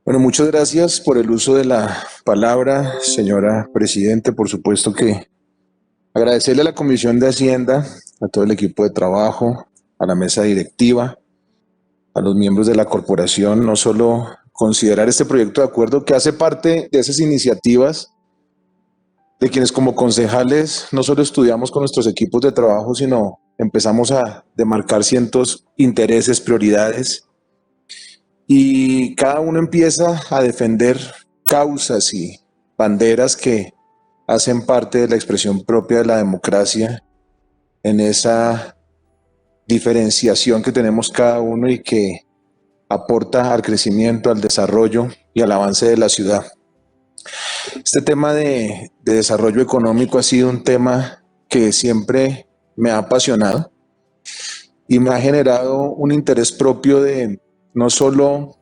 Bueno, muchas gracias por el uso de la palabra, señora Presidente. Por supuesto que agradecerle a la Comisión de Hacienda, a todo el equipo de trabajo, a la mesa directiva, a los miembros de la corporación, no solo considerar este proyecto de acuerdo que hace parte de esas iniciativas de quienes como concejales no solo estudiamos con nuestros equipos de trabajo, sino empezamos a demarcar ciertos intereses, prioridades, y cada uno empieza a defender causas y banderas que hacen parte de la expresión propia de la democracia, en esa diferenciación que tenemos cada uno y que aporta al crecimiento, al desarrollo y al avance de la ciudad. Este tema de desarrollo económico ha sido un tema que siempre me ha apasionado y me ha generado un interés propio de no solo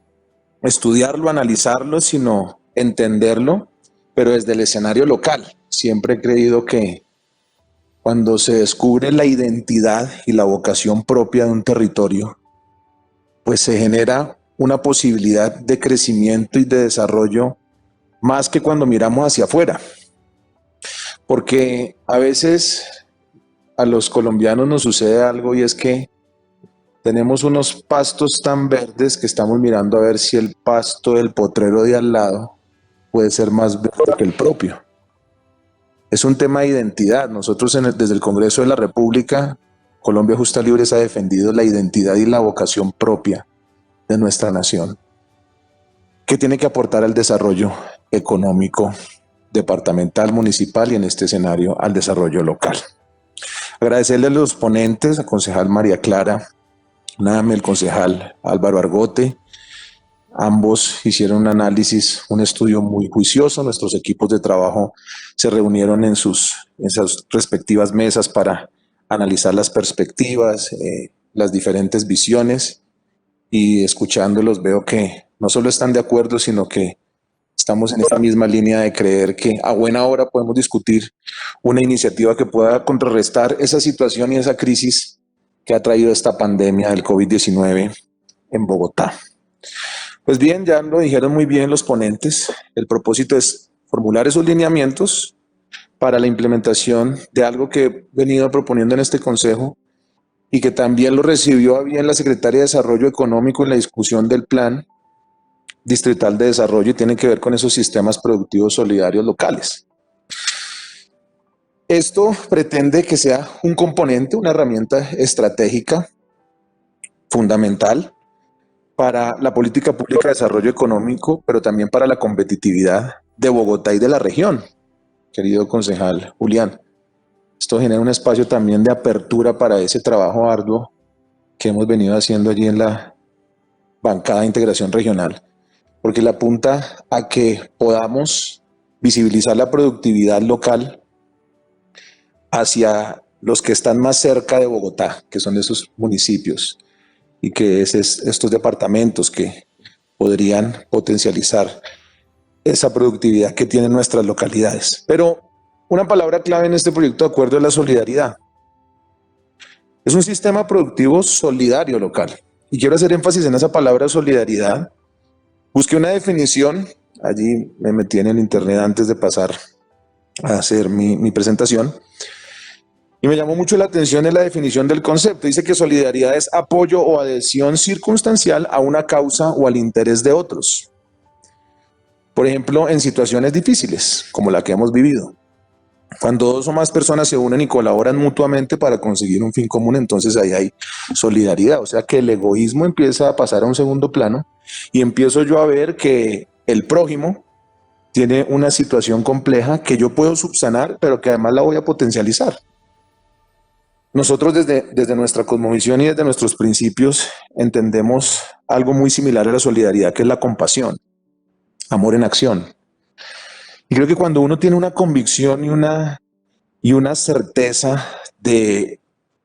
estudiarlo, analizarlo, sino entenderlo, pero desde el escenario local. Siempre he creído que cuando se descubre la identidad y la vocación propia de un territorio, pues se genera una posibilidad de crecimiento y de desarrollo más que cuando miramos hacia afuera. Porque a veces a los colombianos nos sucede algo, y es que tenemos unos pastos tan verdes que estamos mirando a ver si el pasto del potrero de al lado puede ser más verde que el propio. Es un tema de identidad. Nosotros desde el Congreso de la República, Colombia Justa Libres ha defendido la identidad y la vocación propia de nuestra nación, que tiene que aportar al desarrollo económico departamental, municipal y en este escenario al desarrollo local. Agradecerle a los ponentes, a concejal María Clara Name, el concejal Álvaro Argote. Ambos hicieron un análisis, un estudio muy juicioso. Nuestros equipos de trabajo se reunieron en sus respectivas mesas para analizar las perspectivas, las diferentes visiones, y escuchándolos veo que no solo están de acuerdo, sino que estamos en esta misma línea de creer que a buena hora podemos discutir una iniciativa que pueda contrarrestar esa situación y esa crisis que ha traído esta pandemia del COVID-19 en Bogotá. Pues bien, ya lo dijeron muy bien los ponentes. El propósito es formular esos lineamientos para la implementación de algo que he venido proponiendo en este consejo y que también lo recibió a bien la Secretaria de Desarrollo Económico en la discusión del Plan Distrital de Desarrollo, y tiene que ver con esos sistemas productivos solidarios locales. Esto pretende que sea un componente, una herramienta estratégica fundamental para la política pública de desarrollo económico, pero también para la competitividad de Bogotá y de la región, querido concejal Julián. Esto genera un espacio también de apertura para ese trabajo arduo que hemos venido haciendo allí en la bancada de integración regional, porque le apunta a que podamos visibilizar la productividad local hacia los que están más cerca de Bogotá, que son esos municipios, y que estos departamentos que podrían potencializar esa productividad que tienen nuestras localidades. Pero una palabra clave en este proyecto de acuerdo es la solidaridad. Es un sistema productivo solidario local, y quiero hacer énfasis en esa palabra solidaridad. Busqué una definición, allí me metí en el internet antes de pasar a hacer mi presentación, y me llamó mucho la atención en la definición del concepto. Dice que solidaridad es apoyo o adhesión circunstancial a una causa o al interés de otros. Por ejemplo, en situaciones difíciles, como la que hemos vivido. Cuando dos o más personas se unen y colaboran mutuamente para conseguir un fin común, entonces ahí hay solidaridad. O sea que el egoísmo empieza a pasar a un segundo plano y empiezo yo a ver que el prójimo tiene una situación compleja que yo puedo subsanar, pero que además la voy a potencializar. Nosotros desde nuestra cosmovisión y desde nuestros principios entendemos algo muy similar a la solidaridad, que es la compasión, amor en acción. Y creo que cuando uno tiene una convicción y una certeza de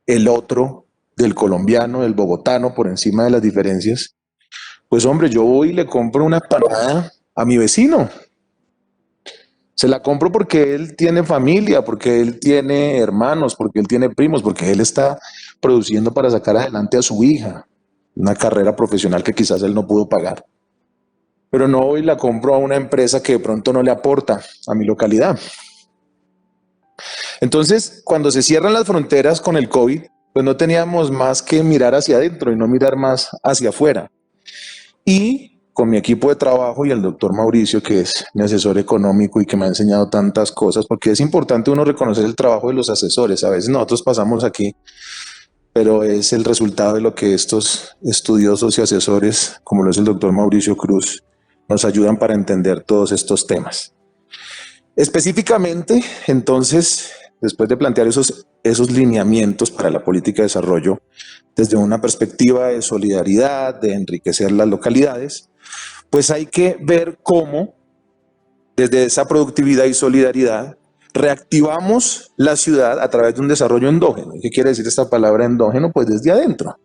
el otro, del colombiano, del bogotano, por encima de las diferencias, pues hombre, yo voy y le compro una empanada a mi vecino. Se la compro porque él tiene familia, porque él tiene hermanos, porque él tiene primos, porque él está produciendo para sacar adelante a su hija, una carrera profesional que quizás él no pudo pagar. pero no voy y la compro a una empresa que de pronto no le aporta a mi localidad. Entonces, cuando se cierran las fronteras con el COVID, pues no teníamos más que mirar hacia adentro y no mirar más hacia afuera. Y con mi equipo de trabajo y el doctor Mauricio, que es mi asesor económico y que me ha enseñado tantas cosas, porque es importante uno reconocer el trabajo de los asesores. A veces nosotros pasamos aquí, pero es el resultado de lo que estos estudiosos y asesores, como lo es el doctor Mauricio Cruz, nos ayudan para entender todos estos temas. Específicamente, entonces, después de plantear esos lineamientos para la política de desarrollo, desde una perspectiva de solidaridad, de enriquecer las localidades, pues hay que ver cómo, desde esa productividad y solidaridad, reactivamos la ciudad a través de un desarrollo endógeno. ¿Qué quiere decir esta palabra endógeno? Pues desde adentro.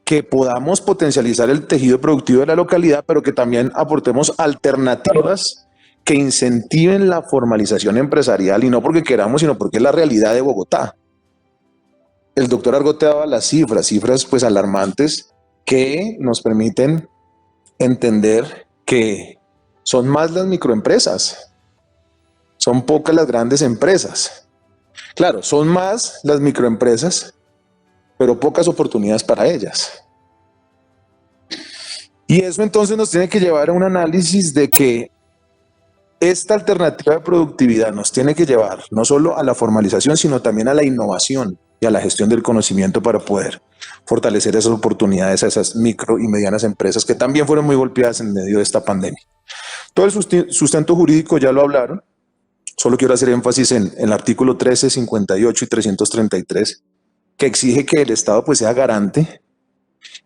Que podamos potencializar el tejido productivo de la localidad, pero que también aportemos alternativas que incentiven la formalización empresarial, y no porque queramos, sino porque es la realidad de Bogotá. El doctor Argote daba las cifras pues alarmantes que nos permiten entender que son más las microempresas, son pocas las grandes empresas. Claro, son más las microempresas, pero pocas oportunidades para ellas. Y eso entonces nos tiene que llevar a un análisis de que esta alternativa de productividad nos tiene que llevar no solo a la formalización, sino también a la innovación y a la gestión del conocimiento para poder fortalecer esas oportunidades a esas micro y medianas empresas que también fueron muy golpeadas en medio de esta pandemia. Todo el sustento jurídico ya lo hablaron, solo quiero hacer énfasis en el artículo 13, 58 y 333, que exige que el Estado pues sea garante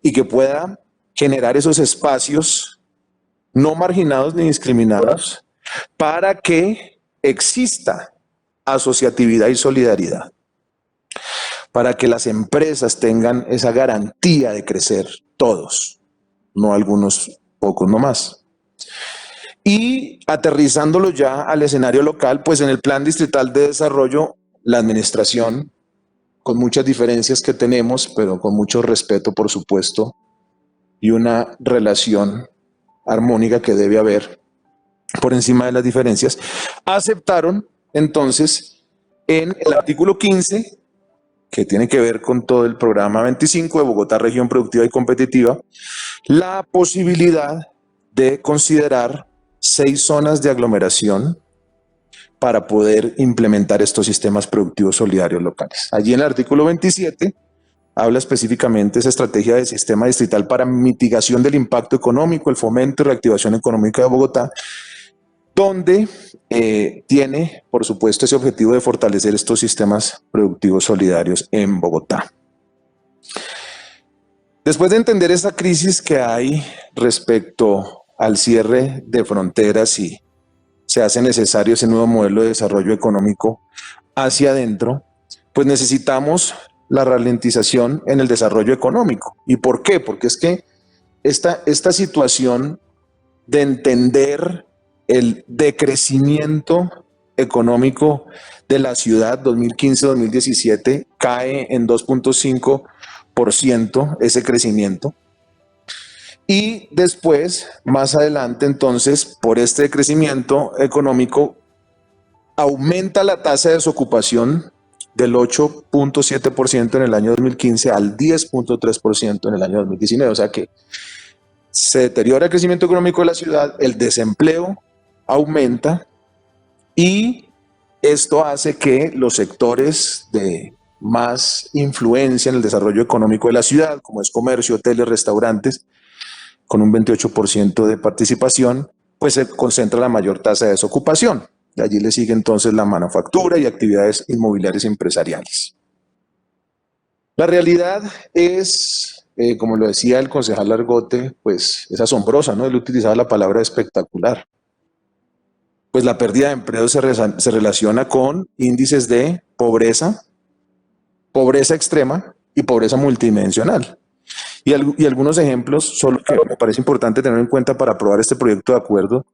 y que pueda generar esos espacios no marginados ni discriminados para que exista asociatividad y solidaridad, para que las empresas tengan esa garantía de crecer todos, no algunos pocos nomás. Y aterrizándolo ya al escenario local, pues en el Plan Distrital de Desarrollo, la administración, con muchas diferencias que tenemos, pero con mucho respeto, por supuesto, y una relación armónica que debe haber por encima de las diferencias, aceptaron entonces en el artículo 15, que tiene que ver con todo el programa 25 de Bogotá Región Productiva y Competitiva, la posibilidad de considerar 6 zonas de aglomeración para poder implementar estos sistemas productivos solidarios locales. Allí en el artículo 27 habla específicamente de esa estrategia de sistema distrital para mitigación del impacto económico, el fomento y reactivación económica de Bogotá, donde tiene, por supuesto, ese objetivo de fortalecer estos sistemas productivos solidarios en Bogotá. Después de entender esa crisis que hay respecto al cierre de fronteras y se hace necesario ese nuevo modelo de desarrollo económico hacia adentro, pues necesitamos la ralentización en el desarrollo económico. ¿Y por qué? Porque es que esta situación de entender el decrecimiento económico de la ciudad 2015-2017 cae en 2.5% ese crecimiento. Y después, más adelante, entonces, por este crecimiento económico, aumenta la tasa de desocupación del 8.7% en el año 2015 al 10.3% en el año 2019. O sea que se deteriora el crecimiento económico de la ciudad, el desempleo aumenta y esto hace que los sectores de más influencia en el desarrollo económico de la ciudad, como es comercio, hoteles, restaurantes, con un 28% de participación, pues se concentra la mayor tasa de desocupación. De allí le sigue entonces la manufactura y actividades inmobiliarias y empresariales. La realidad es, como lo decía el concejal Argote, pues es asombrosa, ¿no? Él utilizaba la palabra espectacular. Pues la pérdida de empleo se relaciona con índices de pobreza, pobreza extrema y pobreza multidimensional. Y algunos ejemplos solo que me parece importante tener en cuenta para aprobar este proyecto de acuerdo,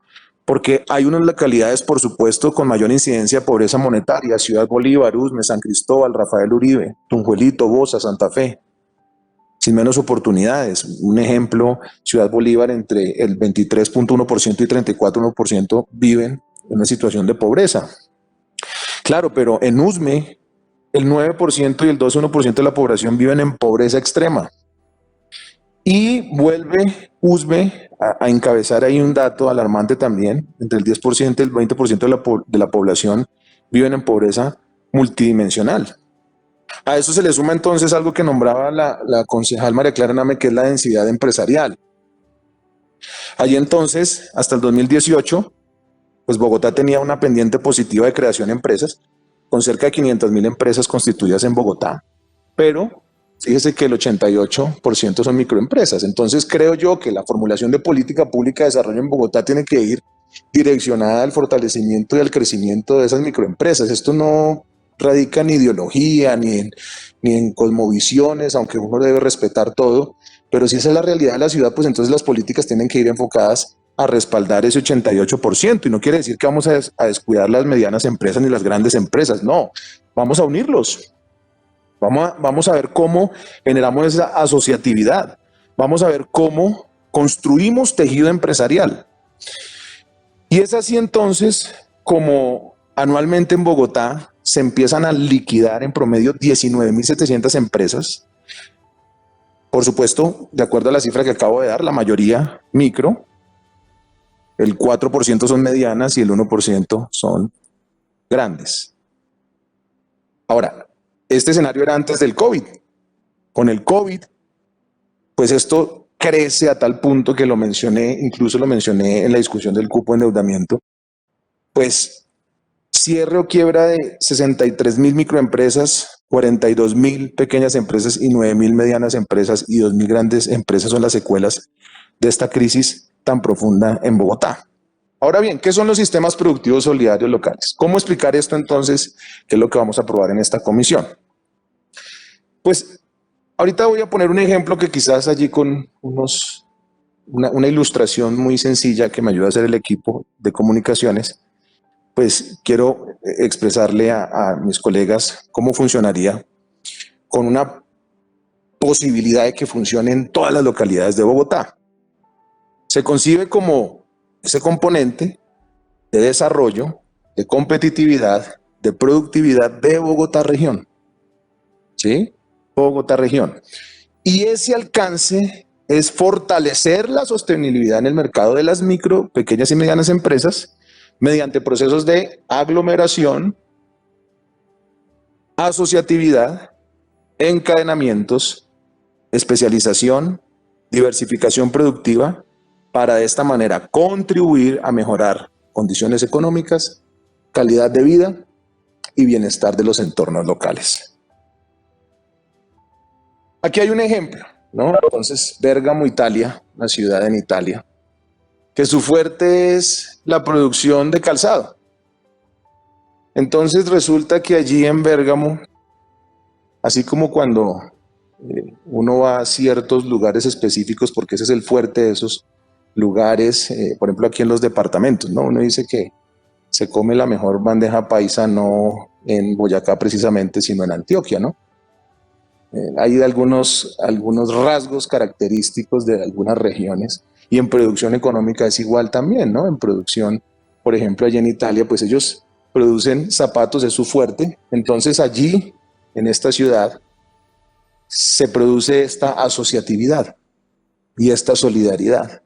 porque hay unas localidades, por supuesto, con mayor incidencia de pobreza monetaria: Ciudad Bolívar, Usme, San Cristóbal, Rafael Uribe, Tunjuelito, Bosa, Santa Fe. sin menos oportunidades. Un ejemplo, Ciudad Bolívar, entre el 23.1% y 34.1% viven en una situación de pobreza. Claro, pero en Usme, el 9% y el 12.1% de la población viven en pobreza extrema. Y vuelve Usme a encabezar ahí un dato alarmante también, entre el 10% y el 20% de la población viven en pobreza multidimensional. A eso se le suma entonces algo que nombraba la concejal María Clara Name, que es la densidad empresarial. Allí entonces, hasta el 2018, pues Bogotá tenía una pendiente positiva de creación de empresas, con cerca de 500.000 empresas constituidas en Bogotá, pero fíjese que el 88% son microempresas. Entonces creo yo que la formulación de política pública de desarrollo en Bogotá tiene que ir direccionada al fortalecimiento y al crecimiento de esas microempresas. Esto no radica en ideología ni en cosmovisiones, aunque uno debe respetar todo, pero si esa es la realidad de la ciudad, pues entonces las políticas tienen que ir enfocadas a respaldar ese 88%, y no quiere decir que vamos a descuidar las medianas empresas ni las grandes empresas, no, vamos a unirlos. Vamos a ver cómo generamos esa asociatividad. Vamos a ver cómo construimos tejido empresarial. Y es así entonces como anualmente en Bogotá se empiezan a liquidar en promedio 19.700 empresas. Por supuesto, de acuerdo a la cifra que acabo de dar, la mayoría micro, el 4% son medianas y el 1% son grandes. Ahora, este escenario era antes del COVID. Con el COVID, pues esto crece a tal punto que lo mencioné, incluso lo mencioné en la discusión del cupo de endeudamiento, pues cierre o quiebra de 63.000 microempresas, 42.000 pequeñas empresas y 9.000 medianas empresas y 2.000 grandes empresas son las secuelas de esta crisis tan profunda en Bogotá. Ahora bien, ¿qué son los sistemas productivos solidarios locales? ¿Cómo explicar esto entonces? ¿Qué es lo que vamos a probar en esta comisión? Pues ahorita voy a poner un ejemplo que quizás allí con una ilustración muy sencilla que me ayuda a hacer el equipo de comunicaciones, pues quiero expresarle a mis colegas cómo funcionaría con una posibilidad de que funcione en todas las localidades de Bogotá. Se concibe como ese componente de desarrollo, de competitividad, de productividad de Bogotá región. ¿Sí? Bogotá región. Y ese alcance es fortalecer la sostenibilidad en el mercado de las micro, pequeñas y medianas empresas mediante procesos de aglomeración, asociatividad, encadenamientos, especialización, diversificación productiva, para de esta manera contribuir a mejorar condiciones económicas, calidad de vida y bienestar de los entornos locales. Aquí hay un ejemplo, ¿no? Entonces, Bérgamo, Italia, una ciudad en Italia, que su fuerte es la producción de calzado. Entonces resulta que allí en Bérgamo, así como cuando uno va a ciertos lugares específicos, porque ese es el fuerte de esos lugares, por ejemplo aquí en los departamentos, ¿no? Uno dice que se come la mejor bandeja paisa no en Boyacá precisamente, sino en Antioquia, ¿no? Hay algunos rasgos característicos de algunas regiones, y en producción económica es igual también, ¿no? En producción, por ejemplo, allí en Italia, pues ellos producen zapatos, es su fuerte. Entonces allí, en esta ciudad, se produce esta asociatividad y esta solidaridad.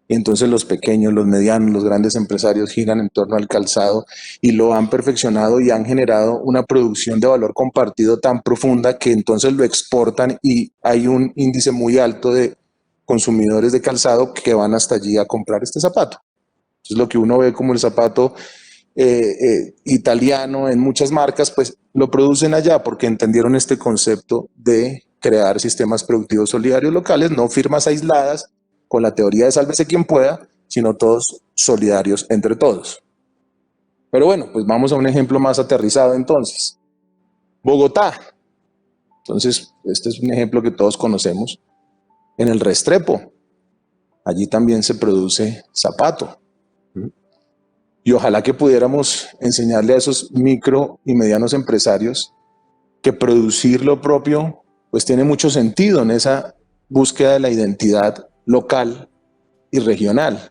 Y entonces los pequeños, los medianos, los grandes empresarios giran en torno al calzado y lo han perfeccionado y han generado una producción de valor compartido tan profunda que entonces lo exportan, y hay un índice muy alto de consumidores de calzado que van hasta allí a comprar este zapato. Entonces lo que uno ve como el zapato italiano en muchas marcas, pues lo producen allá porque entendieron este concepto de crear sistemas productivos solidarios locales, no firmas aisladas con la teoría de sálvese quien pueda, sino todos solidarios entre todos. Pero bueno, pues vamos a un ejemplo más aterrizado entonces. Bogotá. Entonces, este es un ejemplo que todos conocemos. En el Restrepo, allí también se produce zapato. Y ojalá que pudiéramos enseñarle a esos micro y medianos empresarios que producir lo propio pues tiene mucho sentido en esa búsqueda de la identidad local y regional.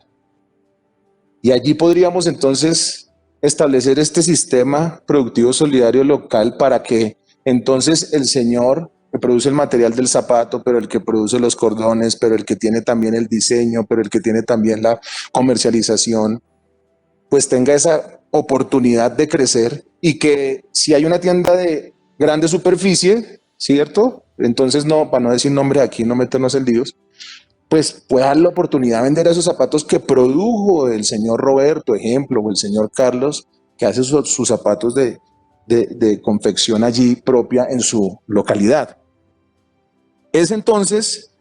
Y allí podríamos entonces establecer este sistema productivo solidario local para que entonces el señor que produce el material del zapato, pero el que produce los cordones, pero el que tiene también el diseño, pero el que tiene también la comercialización, pues tenga esa oportunidad de crecer, y que si hay una tienda de grande superficie, ¿cierto? Entonces, no, para no decir nombres aquí, no meternos en líos, pues pueda dar la oportunidad de vender esos zapatos que produjo el señor Roberto, ejemplo, o el señor Carlos, que hace sus zapatos de confección allí propia en su localidad. Es entonces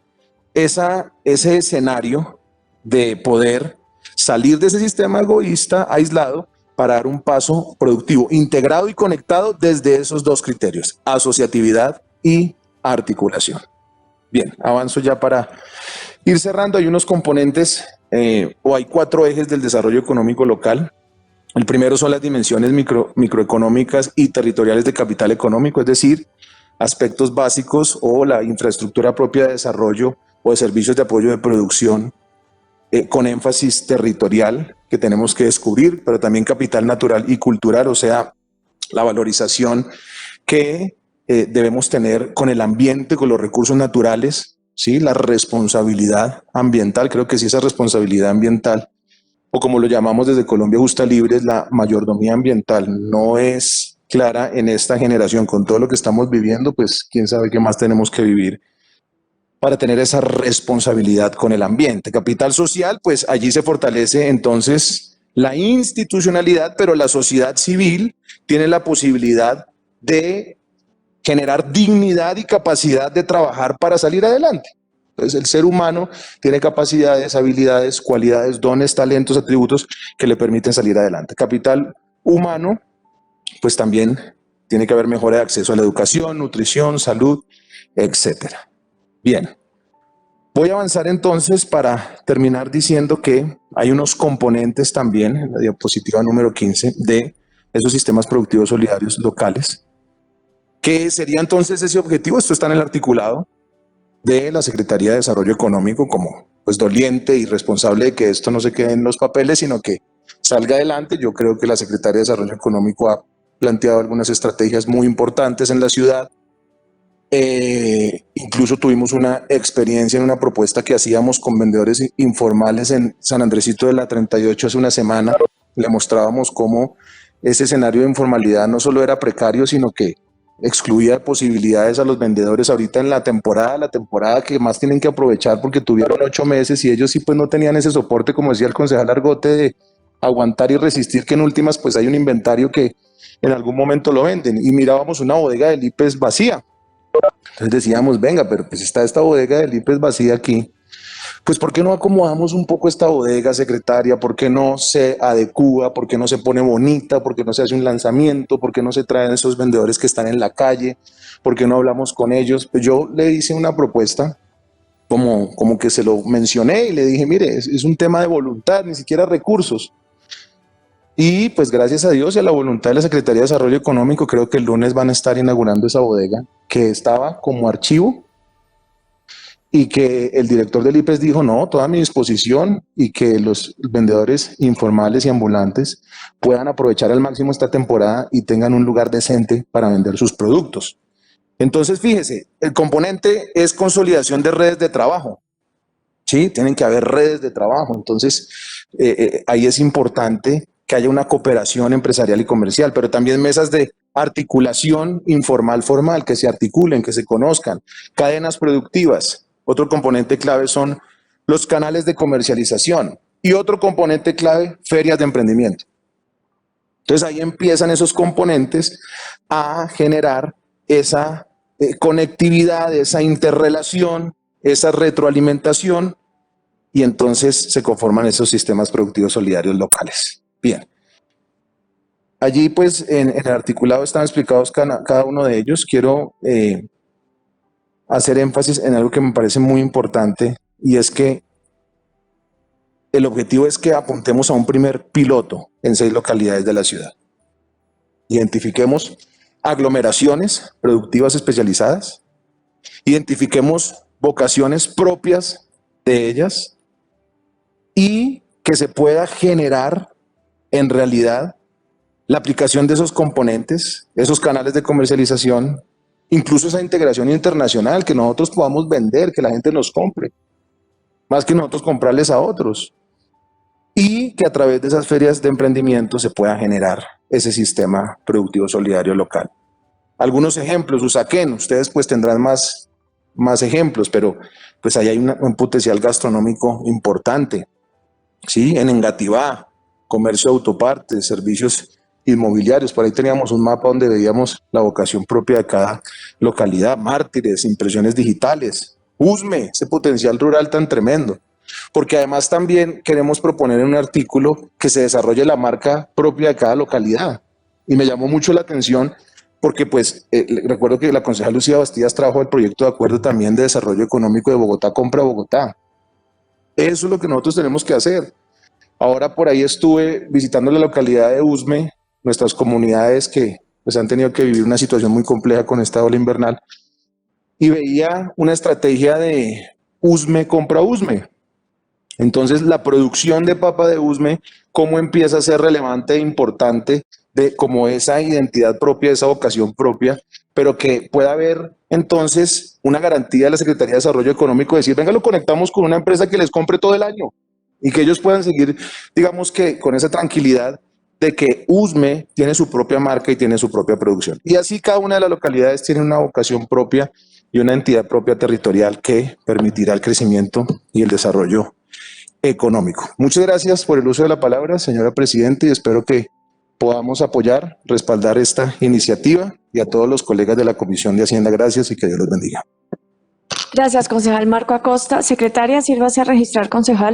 ese escenario de poder salir de ese sistema egoísta aislado para dar un paso productivo, integrado y conectado desde esos dos criterios, asociatividad y articulación. Bien, avanzo ya para ir cerrando. Hay unos componentes o hay 4 ejes del desarrollo económico local. El primero son las dimensiones microeconómicas y territoriales de capital económico, es decir, aspectos básicos o la infraestructura propia de desarrollo o de servicios de apoyo de producción con énfasis territorial que tenemos que descubrir, pero también capital natural y cultural, o sea, la valorización que debemos tener con el ambiente, con los recursos naturales, ¿sí? La responsabilidad ambiental, creo que sí, esa responsabilidad ambiental, o como lo llamamos desde Colombia Justa Libre, la mayordomía ambiental, no es clara en esta generación. Con todo lo que estamos viviendo, pues quién sabe qué más tenemos que vivir para tener esa responsabilidad con el ambiente. Capital social, pues allí se fortalece entonces la institucionalidad, pero la sociedad civil tiene la posibilidad de generar dignidad y capacidad de trabajar para salir adelante. Entonces el ser humano tiene capacidades, habilidades, cualidades, dones, talentos, atributos que le permiten salir adelante. Capital humano, pues también tiene que haber mejora de acceso a la educación, nutrición, salud, etcétera. Bien, voy a avanzar entonces para terminar diciendo que hay unos componentes también, en la diapositiva número 15, de esos sistemas productivos solidarios locales. ¿Qué sería entonces ese objetivo? Esto está en el articulado de la Secretaría de Desarrollo Económico como pues doliente y responsable de que esto no se quede en los papeles, sino que salga adelante. Yo creo que la Secretaría de Desarrollo Económico ha planteado algunas estrategias muy importantes en la ciudad. Incluso tuvimos una experiencia en una propuesta que hacíamos con vendedores informales en San Andresito de la 38 hace una semana. Le mostrábamos cómo ese escenario de informalidad no solo era precario, sino que excluía posibilidades a los vendedores ahorita en la temporada que más tienen que aprovechar porque tuvieron 8 meses y ellos sí pues no tenían ese soporte, como decía el concejal Argote, de aguantar y resistir, que en últimas pues hay un inventario que en algún momento lo venden. Y mirábamos una bodega del IPES vacía. Entonces decíamos, venga, pero pues está esta bodega del IPES vacía aquí, pues ¿por qué no acomodamos un poco esta bodega, secretaria? ¿Por qué no se adecúa? ¿Por qué no se pone bonita? ¿Por qué no se hace un lanzamiento? ¿Por qué no se traen esos vendedores que están en la calle? ¿Por qué no hablamos con ellos? Pues yo le hice una propuesta, como que se lo mencioné y le dije, mire, es un tema de voluntad, ni siquiera recursos. Y pues gracias a Dios y a la voluntad de la Secretaría de Desarrollo Económico, creo que el lunes van a estar inaugurando esa bodega que estaba como archivo y que el director del IPES dijo, no, toda mi disposición, y que los vendedores informales y ambulantes puedan aprovechar al máximo esta temporada y tengan un lugar decente para vender sus productos. Entonces, fíjese, el componente es consolidación de redes de trabajo. Sí, tienen que haber redes de trabajo. Entonces, ahí es importante que haya una cooperación empresarial y comercial, pero también mesas de articulación informal-formal, que se articulen, que se conozcan, cadenas productivas. Otro componente clave son los canales de comercialización y otro componente clave, ferias de emprendimiento. Entonces ahí empiezan esos componentes a generar esa conectividad, esa interrelación, esa retroalimentación, y entonces se conforman esos sistemas productivos solidarios locales. Bien. Allí pues en el articulado están explicados cada uno de ellos. Quiero hacer énfasis en algo que me parece muy importante, y es que el objetivo es que apuntemos a un primer piloto en 6 localidades de la ciudad. Identifiquemos aglomeraciones productivas especializadas, Identifiquemos vocaciones propias de ellas y que se pueda generar en realidad la aplicación de esos componentes, esos canales de comercialización, incluso esa integración internacional, que nosotros podamos vender, que la gente nos compre, más que nosotros comprarles a otros. Y que a través de esas ferias de emprendimiento se pueda generar ese sistema productivo solidario local. Algunos ejemplos, Usaquén, ustedes pues tendrán más ejemplos, pero pues ahí hay un potencial gastronómico importante. ¿Sí? En Engativá, comercio de autopartes, servicios inmobiliarios, por ahí teníamos un mapa donde veíamos la vocación propia de cada localidad, Mártires, impresiones digitales, Usme, ese potencial rural tan tremendo. Porque además también queremos proponer en un artículo que se desarrolle la marca propia de cada localidad. Y me llamó mucho la atención porque pues recuerdo que la concejal Lucía Bastidas trajo el proyecto de acuerdo también de desarrollo económico de Bogotá Compra Bogotá. Eso es lo que nosotros tenemos que hacer. Ahora por ahí estuve visitando la localidad de Usme, nuestras comunidades que pues, han tenido que vivir una situación muy compleja con esta ola invernal, y veía una estrategia de Usme compra Usme. Entonces la producción de papa de Usme, cómo empieza a ser relevante e importante de como esa identidad propia, esa vocación propia, pero que pueda haber entonces una garantía de la Secretaría de Desarrollo Económico de decir, venga, lo conectamos con una empresa que les compre todo el año y que ellos puedan seguir, digamos que con esa tranquilidad de que Usme tiene su propia marca y tiene su propia producción. Y así cada una de las localidades tiene una vocación propia y una entidad propia territorial que permitirá el crecimiento y el desarrollo económico. Muchas gracias por el uso de la palabra, señora Presidenta, y espero que podamos apoyar, respaldar esta iniciativa, y a todos los colegas de la Comisión de Hacienda, gracias y que Dios los bendiga. Gracias, concejal Marco Acosta. Secretaria, sírvase a registrar, concejal.